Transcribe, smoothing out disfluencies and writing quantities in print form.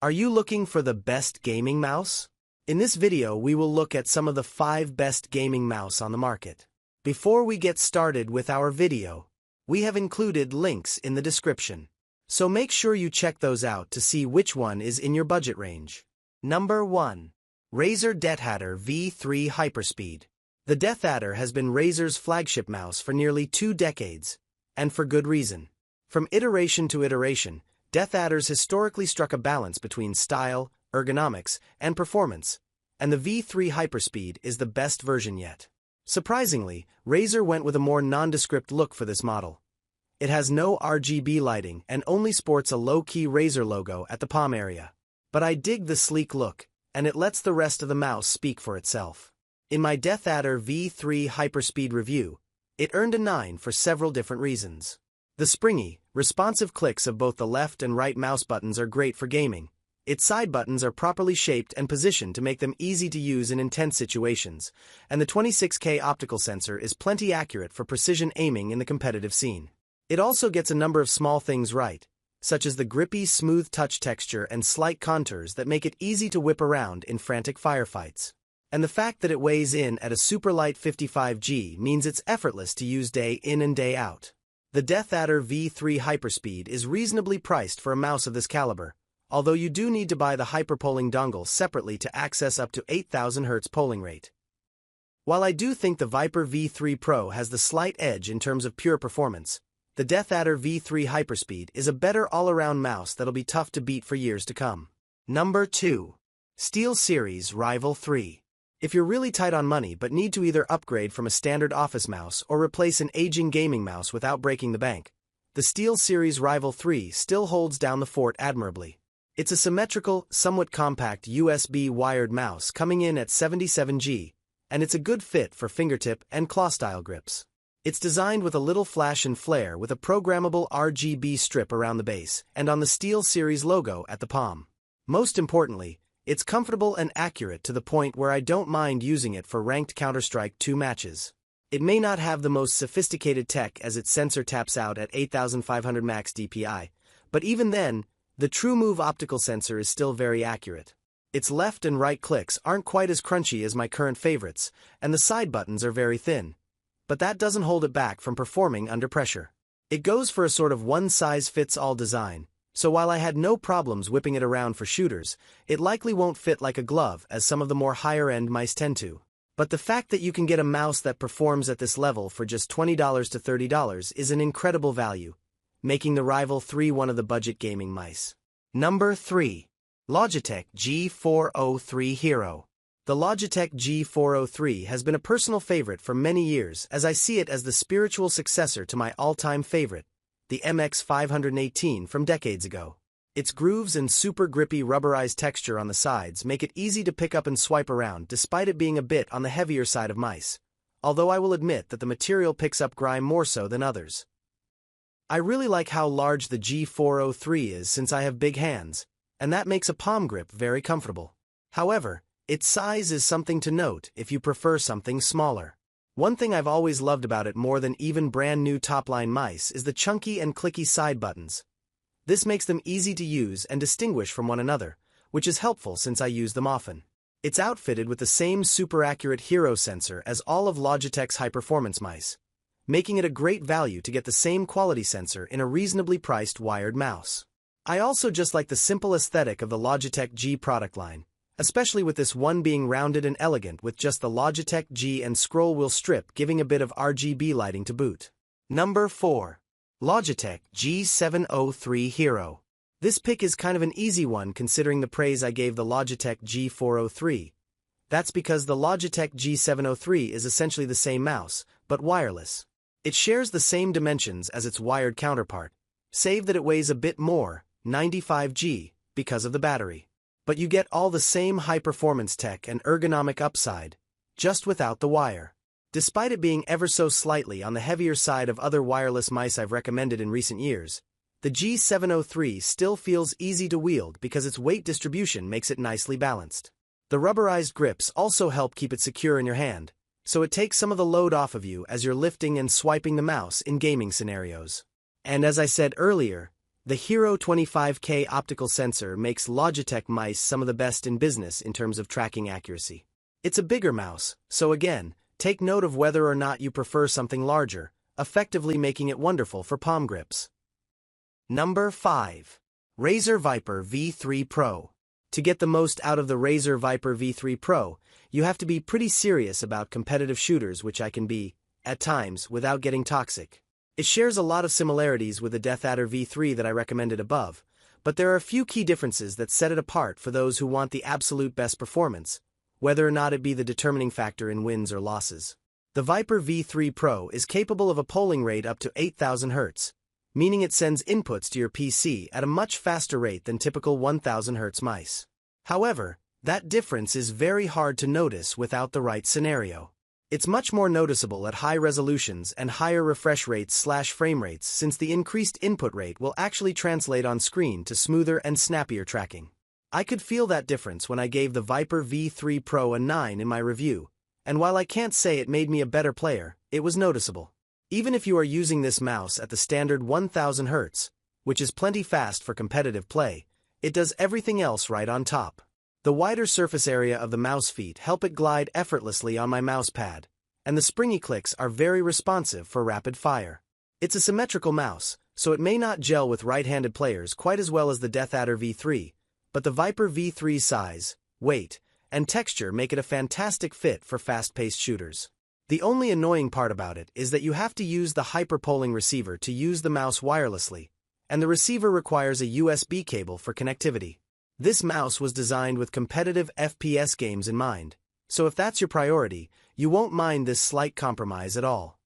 Are you looking for the best gaming mouse? In this video, we will look at some of the 5 best gaming mouse on the market. Before we get started with our video, we have included links in the description. So make sure you check those out to see which one is in your budget range. Number 1. Razer DeathAdder V3 Hyperspeed. The DeathAdder has been Razer's flagship mouse for nearly 2 decades, and for good reason. From iteration to iteration, DeathAdders historically struck a balance between style, ergonomics, and performance, and the V3 Hyperspeed is the best version yet. Surprisingly, Razer went with a more nondescript look for this model. It has no RGB lighting and only sports a low-key Razer logo at the palm area. But I dig the sleek look, and it lets the rest of the mouse speak for itself. In my DeathAdder V3 Hyperspeed review, it earned a 9 for several different reasons. The springy, responsive clicks of both the left and right mouse buttons are great for gaming. Its side buttons are properly shaped and positioned to make them easy to use in intense situations, and the 26K optical sensor is plenty accurate for precision aiming in the competitive scene. It also gets a number of small things right, such as the grippy, smooth touch texture and slight contours that make it easy to whip around in frantic firefights. And the fact that it weighs in at a super light 55G means it's effortless to use day in and day out. The DeathAdder V3 Hyperspeed is reasonably priced for a mouse of this caliber, although you do need to buy the hyperpolling dongle separately to access up to 8000 Hz polling rate. While I do think the Viper V3 Pro has the slight edge in terms of pure performance, the DeathAdder V3 Hyperspeed is a better all-around mouse that'll be tough to beat for years to come. Number 2. SteelSeries Rival 3. If you're really tight on money but need to either upgrade from a standard office mouse or replace an aging gaming mouse without breaking the bank, the SteelSeries Rival 3 still holds down the fort admirably. It's a symmetrical, somewhat compact USB wired mouse coming in at 77G, and it's a good fit for fingertip and claw-style grips. It's designed with a little flash and flare with a programmable RGB strip around the base and on the SteelSeries logo at the palm. Most importantly, it's comfortable and accurate to the point where I don't mind using it for ranked Counter-Strike 2 matches. It may not have the most sophisticated tech as its sensor taps out at 8500 max DPI, but even then, the TrueMove optical sensor is still very accurate. Its left and right clicks aren't quite as crunchy as my current favorites, and the side buttons are very thin. But that doesn't hold it back from performing under pressure. It goes for a sort of one-size-fits-all design, so while I had no problems whipping it around for shooters, it likely won't fit like a glove as some of the more higher-end mice tend to. But the fact that you can get a mouse that performs at this level for just $20 to $30 is an incredible value, making the Rival 3 one of the budget gaming mice. Number 3. Logitech G403 Hero. The Logitech G403 has been a personal favorite for many years as I see it as the spiritual successor to my all-time favorite, the MX518 from decades ago. Its grooves and super grippy rubberized texture on the sides make it easy to pick up and swipe around despite it being a bit on the heavier side of mice, although I will admit that the material picks up grime more so than others. I really like how large the G403 is since I have big hands, and that makes a palm grip very comfortable. However, its size is something to note if you prefer something smaller. One thing I've always loved about it more than even brand new top-line mice is the chunky and clicky side buttons. This makes them easy to use and distinguish from one another, which is helpful since I use them often. It's outfitted with the same super accurate Hero sensor as all of Logitech's high-performance mice, making it a great value to get the same quality sensor in a reasonably priced wired mouse. I also just like the simple aesthetic of the Logitech G product line, especially with this one being rounded and elegant with just the Logitech G and scroll wheel strip giving a bit of RGB lighting to boot. Number 4. Logitech G703 Hero. This pick is kind of an easy one considering the praise I gave the Logitech G403. That's because the Logitech G703 is essentially the same mouse, but wireless. It shares the same dimensions as its wired counterpart, save that it weighs a bit more, 95G, because of the battery. But you get all the same high-performance tech and ergonomic upside, just without the wire. Despite it being ever so slightly on the heavier side of other wireless mice I've recommended in recent years, the G703 still feels easy to wield because its weight distribution makes it nicely balanced. The rubberized grips also help keep it secure in your hand, so it takes some of the load off of you as you're lifting and swiping the mouse in gaming scenarios. And as I said earlier, The Hero 25K optical sensor makes Logitech mice some of the best in business in terms of tracking accuracy. It's a bigger mouse, so again, take note of whether or not you prefer something larger, effectively making it wonderful for palm grips. Number 5. Razer Viper V3 Pro. To get the most out of the Razer Viper V3 Pro, you have to be pretty serious about competitive shooters, which I can be, at times, without getting toxic. It shares a lot of similarities with the DeathAdder V3 that I recommended above, but there are a few key differences that set it apart for those who want the absolute best performance, whether or not it be the determining factor in wins or losses. The Viper V3 Pro is capable of a polling rate up to 8,000 Hz, meaning it sends inputs to your PC at a much faster rate than typical 1,000 Hz mice. However, that difference is very hard to notice without the right scenario. It's much more noticeable at high resolutions and higher refresh rates/frame rates, since the increased input rate will actually translate on screen to smoother and snappier tracking. I could feel that difference when I gave the Viper V3 Pro a 9 in my review, and while I can't say it made me a better player, it was noticeable. Even if you are using this mouse at the standard 1000 Hz, which is plenty fast for competitive play, it does everything else right on top. The wider surface area of the mouse feet help it glide effortlessly on my mouse pad, and the springy clicks are very responsive for rapid fire. It's a symmetrical mouse, so it may not gel with right-handed players quite as well as the DeathAdder V3, but the Viper V3's size, weight, and texture make it a fantastic fit for fast-paced shooters. The only annoying part about it is that you have to use the hyperpolling receiver to use the mouse wirelessly, and the receiver requires a USB cable for connectivity. This mouse was designed with competitive FPS games in mind, so if that's your priority, you won't mind this slight compromise at all.